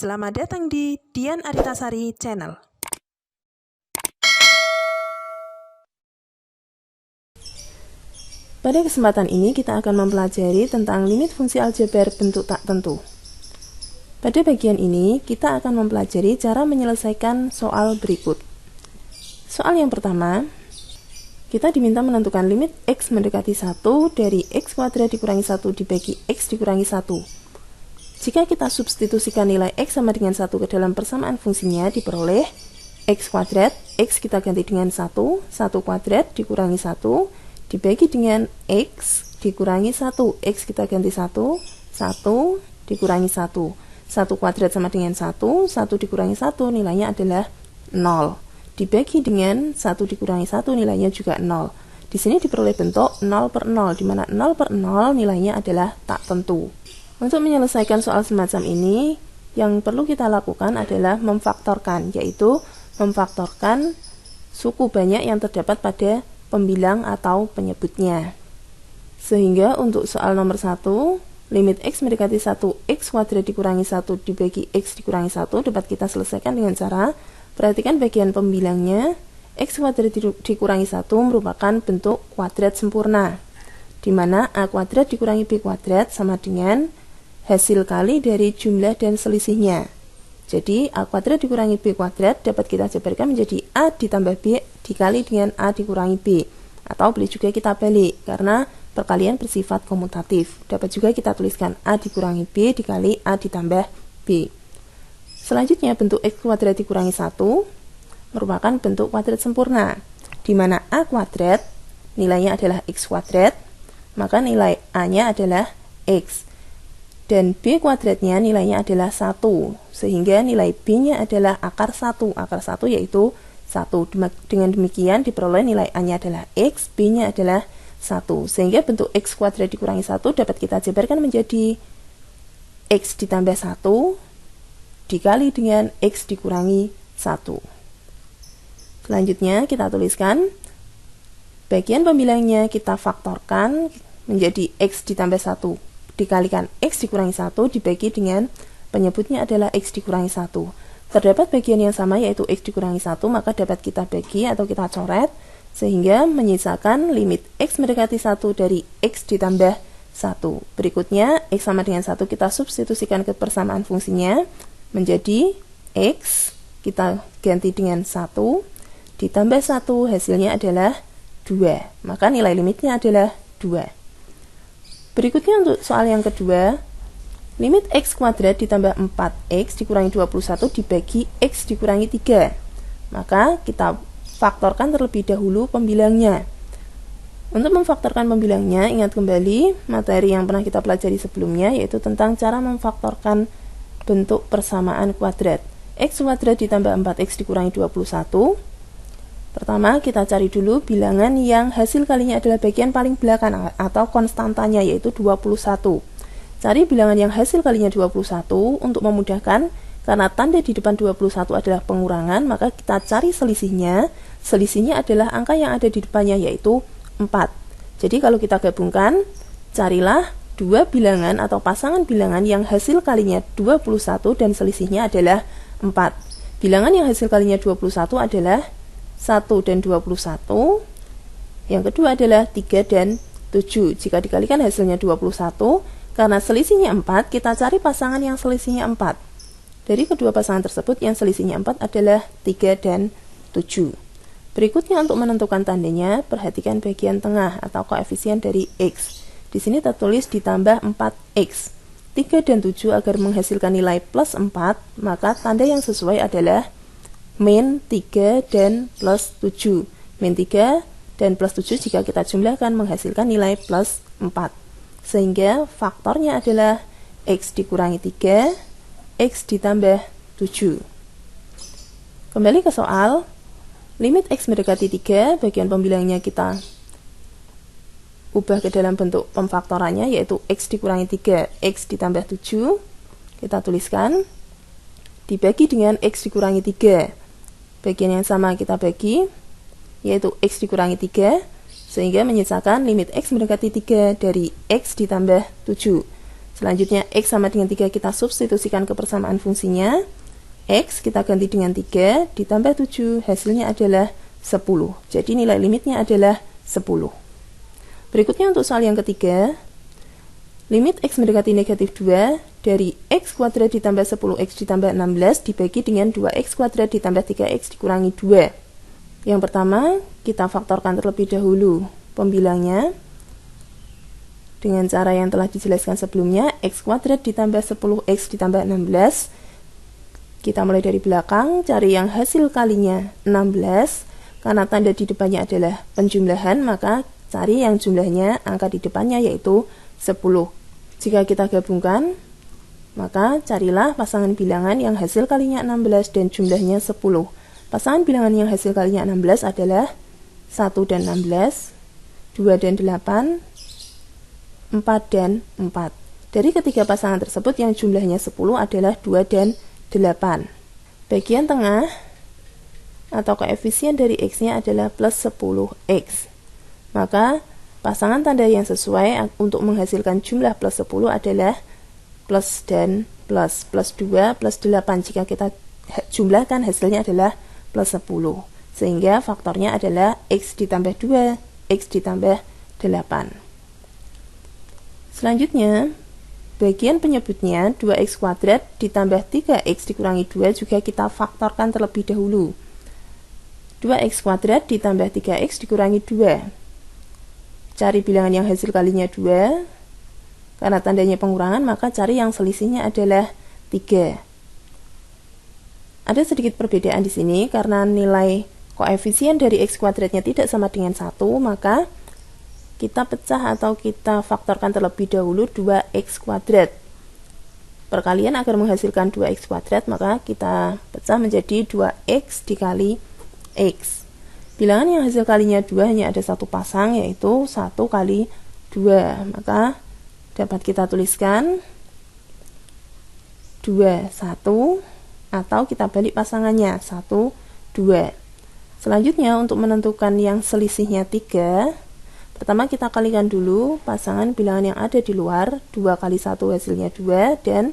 Selamat datang di Dian Aritasari Channel. Pada kesempatan ini kita akan mempelajari tentang limit fungsi aljabar bentuk tak tentu. Pada bagian ini kita akan mempelajari cara menyelesaikan soal berikut. Soal yang pertama, kita diminta menentukan limit x mendekati 1 dari x kuadrat dikurangi 1 dibagi x dikurangi 1. Jika kita substitusikan nilai x sama dengan 1 ke dalam persamaan fungsinya, diperoleh x kuadrat, x kita ganti dengan 1 kuadrat dikurangi 1, dibagi dengan x dikurangi 1, x kita ganti 1 dikurangi 1. 1 kuadrat sama dengan 1 dikurangi 1 nilainya adalah 0. Dibagi dengan 1 dikurangi 1 nilainya juga 0. Di sini diperoleh bentuk 0 per 0, di mana 0 per 0 nilainya adalah tak tentu. Untuk menyelesaikan soal semacam ini, yang perlu kita lakukan adalah memfaktorkan, yaitu memfaktorkan suku banyak yang terdapat pada pembilang atau penyebutnya. Sehingga untuk soal nomor 1, limit x mendekati 1 x kuadrat dikurangi 1 dibagi x dikurangi 1 dapat kita selesaikan dengan cara perhatikan bagian pembilangnya. X kuadrat dikurangi 1 merupakan bentuk kuadrat sempurna, di mana a kuadrat dikurangi b kuadrat sama dengan hasil kali dari jumlah dan selisihnya. Jadi a kuadrat dikurangi b kuadrat dapat kita jabarkan menjadi a ditambah b dikali dengan a dikurangi b. Atau boleh juga kita balik, karena perkalian bersifat komutatif. Dapat juga kita tuliskan a dikurangi b dikali a ditambah b. Selanjutnya bentuk x kuadrat dikurangi 1 merupakan bentuk kuadrat sempurna, di mana a kuadrat nilainya adalah x kuadrat, maka nilai a-nya adalah x. Dan b kuadratnya nilainya adalah 1, sehingga nilai b-nya adalah akar 1. Akar 1 yaitu 1. Dengan demikian diperoleh nilai a-nya adalah x, b-nya adalah 1. Sehingga bentuk x kuadrat dikurangi 1 dapat kita jabarkan menjadi x ditambah 1 dikali dengan x dikurangi 1. Selanjutnya kita tuliskan bagian pembilangnya, kita faktorkan menjadi x ditambah 1 dikalikan x dikurangi 1 dibagi dengan penyebutnya adalah x dikurangi 1. Terdapat bagian yang sama yaitu x dikurangi 1, maka dapat kita bagi atau kita coret sehingga menyisakan limit x mendekati 1 dari x ditambah 1. Berikutnya x sama dengan 1 kita substitusikan ke persamaan fungsinya menjadi x, kita ganti dengan 1 ditambah 1 hasilnya adalah 2. Maka nilai limitnya adalah 2. Berikutnya untuk soal yang kedua, limit x kuadrat ditambah 4x dikurangi 21 dibagi x dikurangi 3. Maka kita faktorkan terlebih dahulu pembilangnya. Untuk memfaktorkan pembilangnya, ingat kembali materi yang pernah kita pelajari sebelumnya, yaitu tentang cara memfaktorkan bentuk persamaan kuadrat. X kuadrat ditambah 4x dikurangi 21. Pertama, kita cari dulu bilangan yang hasil kalinya adalah bagian paling belakang atau konstantanya, yaitu 21. Cari bilangan yang hasil kalinya 21 untuk memudahkan, karena tanda di depan 21 adalah pengurangan, maka kita cari selisihnya. Selisihnya adalah angka yang ada di depannya, yaitu 4. Jadi kalau kita gabungkan, carilah dua bilangan atau pasangan bilangan yang hasil kalinya 21 dan selisihnya adalah 4. Bilangan yang hasil kalinya 21 adalah 1 dan 21. Yang kedua adalah 3 dan 7. Jika dikalikan hasilnya 21, karena selisihnya 4, kita cari pasangan yang selisihnya 4. Dari kedua pasangan tersebut yang selisihnya 4 adalah 3 dan 7. Berikutnya untuk menentukan tandanya, perhatikan bagian tengah atau koefisien dari x. Di sini tertulis ditambah 4x. 3 dan 7 agar menghasilkan nilai plus 4, maka tanda yang sesuai adalah min 3 dan plus 7. Min 3 dan plus 7 jika kita jumlahkan menghasilkan nilai plus 4. Sehingga faktornya adalah x dikurangi 3, x ditambah 7. Kembali ke soal, limit x mendekati 3, bagian pembilangnya kita ubah ke dalam bentuk pemfaktorannya, yaitu x dikurangi 3, x ditambah 7. Kita tuliskan dibagi dengan x dikurangi 3. Bagian yang sama kita bagi, yaitu x dikurangi 3, sehingga menyisakan limit x mendekati 3 dari x ditambah 7. Selanjutnya X sama dengan 3 kita substitusikan ke persamaan fungsinya. X kita ganti dengan 3 ditambah 7, hasilnya adalah 10. Jadi nilai limitnya adalah 10. Berikutnya untuk soal yang ketiga, limit X mendekati negatif 2 dari X kuadrat ditambah 10X ditambah 16 dibagi dengan 2X kuadrat ditambah 3X dikurangi 2. Yang pertama, kita faktorkan terlebih dahulu pembilangnya dengan cara yang telah dijelaskan sebelumnya. X kuadrat ditambah 10X ditambah 16. Kita mulai dari belakang, cari yang hasil kalinya 16. Karena tanda di depannya adalah penjumlahan, maka cari yang jumlahnya angka di depannya yaitu 10. Jika kita gabungkan, maka carilah pasangan bilangan yang hasil kalinya 16 dan jumlahnya 10. Pasangan bilangan yang hasil kalinya 16 adalah 1 dan 16, 2 dan 8, 4 dan 4. Dari ketiga pasangan tersebut yang jumlahnya 10 adalah 2 dan 8. Bagian tengah atau koefisien dari X-nya adalah plus 10X. Maka pasangan tanda yang sesuai untuk menghasilkan jumlah plus 10 adalah plus dan plus. Plus 2 plus 8. Jika kita jumlahkan hasilnya adalah plus 10. Sehingga faktornya adalah X ditambah 2, X ditambah 8. Selanjutnya, bagian penyebutnya 2x kuadrat ditambah 3x dikurangi 2 juga kita faktorkan terlebih dahulu. 2x kuadrat ditambah 3x dikurangi 2. Cari bilangan yang hasil kalinya 2. Karena tandanya pengurangan, maka cari yang selisihnya adalah 3. Ada sedikit perbedaan di sini karena nilai koefisien dari x kuadratnya tidak sama dengan 1, maka kita pecah atau kita faktorkan terlebih dahulu 2x kuadrat. Perkalian agar menghasilkan 2x kuadrat, maka kita pecah menjadi 2x dikali x. Bilangan yang hasil kalinya 2 hanya ada satu pasang, yaitu 1 kali 2. Maka dapat kita tuliskan 2, 1, atau kita balik pasangannya 1, 2. Selanjutnya untuk menentukan yang selisihnya 3, pertama kita kalikan dulu pasangan bilangan yang ada di luar. 2 kali 1 hasilnya 2, dan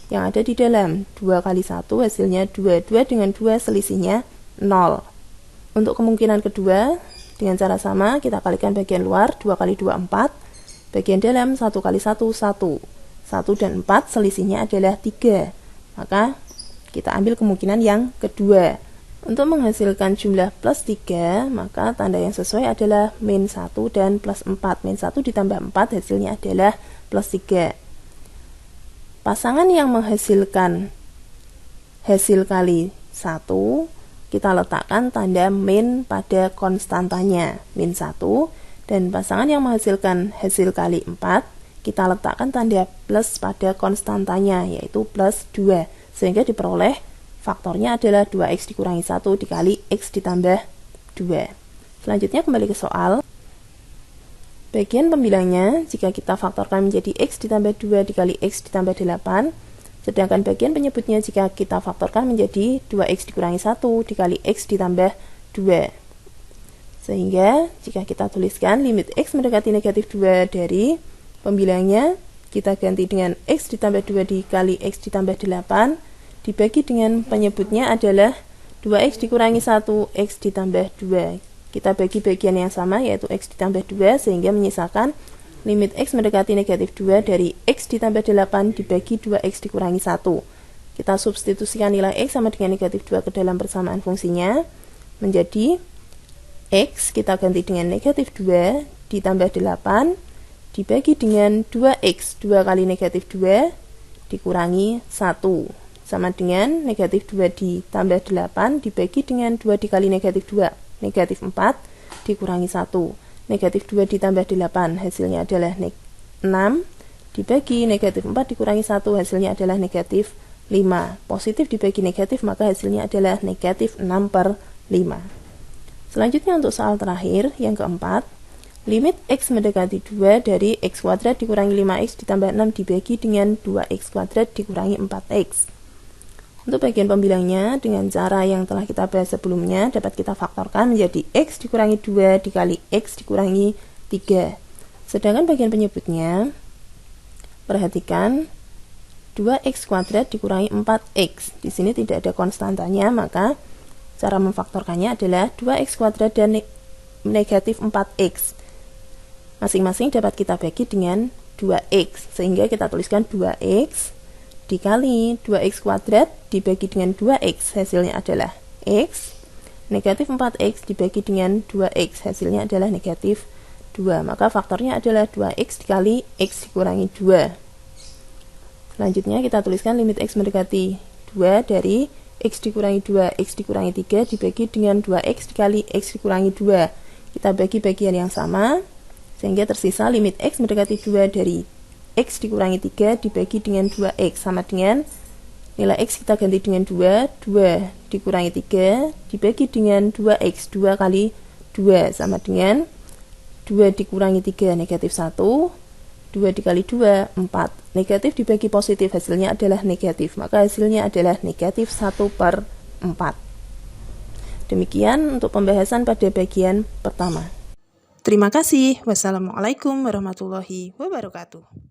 yang ada di dalam 2 kali 1 hasilnya 2. 2 dengan 2 selisihnya 0. Untuk kemungkinan kedua, dengan cara sama kita kalikan bagian luar. 2 kali 2 4, bagian dalam 1 kali 1 1. 1 dan 4 selisihnya adalah 3. Maka kita ambil kemungkinan yang kedua. Untuk menghasilkan jumlah plus 3, maka tanda yang sesuai adalah min 1 dan plus 4. Min 1 ditambah 4 hasilnya adalah plus 3. Pasangan yang menghasilkan hasil kali 1, kita letakkan tanda min pada konstantanya, min 1. Dan pasangan yang menghasilkan hasil kali 4, kita letakkan tanda plus pada konstantanya, yaitu plus 2. Sehingga diperoleh faktornya adalah 2x dikurangi 1 dikali x ditambah 2. Selanjutnya kembali ke soal. Bagian pembilangnya, jika kita faktorkan menjadi x ditambah 2 dikali x ditambah 8, sedangkan bagian penyebutnya jika kita faktorkan menjadi 2x dikurangi 1 dikali x ditambah 2. Sehingga jika kita tuliskan limit x mendekati negatif 2 dari pembilangnya, kita ganti dengan x ditambah 2 dikali x ditambah 8, dibagi dengan penyebutnya adalah 2x dikurangi 1, x ditambah 2. Kita bagi bagian yang sama, yaitu x ditambah 2, sehingga menyisakan limit x mendekati negatif 2 dari x ditambah 8 dibagi 2x dikurangi 1. Kita substitusikan nilai x sama dengan negatif 2 ke dalam persamaan fungsinya, menjadi x kita ganti dengan negatif 2 ditambah 8 dibagi dengan 2x, 2 kali negatif 2 dikurangi 1. Sama dengan negatif 2 ditambah 8 dibagi dengan 2 dikali negatif 2, negatif 4 dikurangi 1. Negatif 2 ditambah 8 hasilnya adalah 6, dibagi negatif 4 dikurangi 1 hasilnya adalah negatif 5. Positif dibagi negatif, maka hasilnya adalah negatif 6/5. Selanjutnya untuk soal terakhir, yang keempat, limit x mendekati 2 dari x kuadrat dikurangi 5x ditambah 6 dibagi dengan 2x kuadrat dikurangi 4x. Untuk bagian pembilangnya, dengan cara yang telah kita bahas sebelumnya, dapat kita faktorkan menjadi x dikurangi 2 dikali x dikurangi 3. Sedangkan bagian penyebutnya, Perhatikan 2x kuadrat dikurangi 4x. Di sini tidak ada konstantanya, maka cara memfaktorkannya adalah 2x kuadrat dan negatif 4x. Masing-masing dapat kita bagi dengan 2x, sehingga kita tuliskan 2x dikali 2x kuadrat dibagi dengan 2x, hasilnya adalah x. Negatif 4x dibagi dengan 2x, hasilnya adalah negatif 2. Maka faktornya adalah 2x dikali x dikurangi 2. Selanjutnya kita tuliskan limit x mendekati 2 dari x dikurangi 2, x dikurangi 3 dibagi dengan 2x dikali x dikurangi 2. Kita bagi bagian yang sama, sehingga tersisa limit x mendekati 2 dari x dikurangi 3 dibagi dengan 2x, sama dengan nilai x kita ganti dengan 2, 2 dikurangi 3 dibagi dengan 2x, 2 kali 2 sama dengan 2 dikurangi 3 negatif 1, 2 dikali 2, 4. Negatif dibagi positif, hasilnya adalah negatif. Maka hasilnya adalah negatif 1/4. Demikian untuk pembahasan pada bagian pertama. Terima kasih. Wassalamualaikum warahmatullahi wabarakatuh.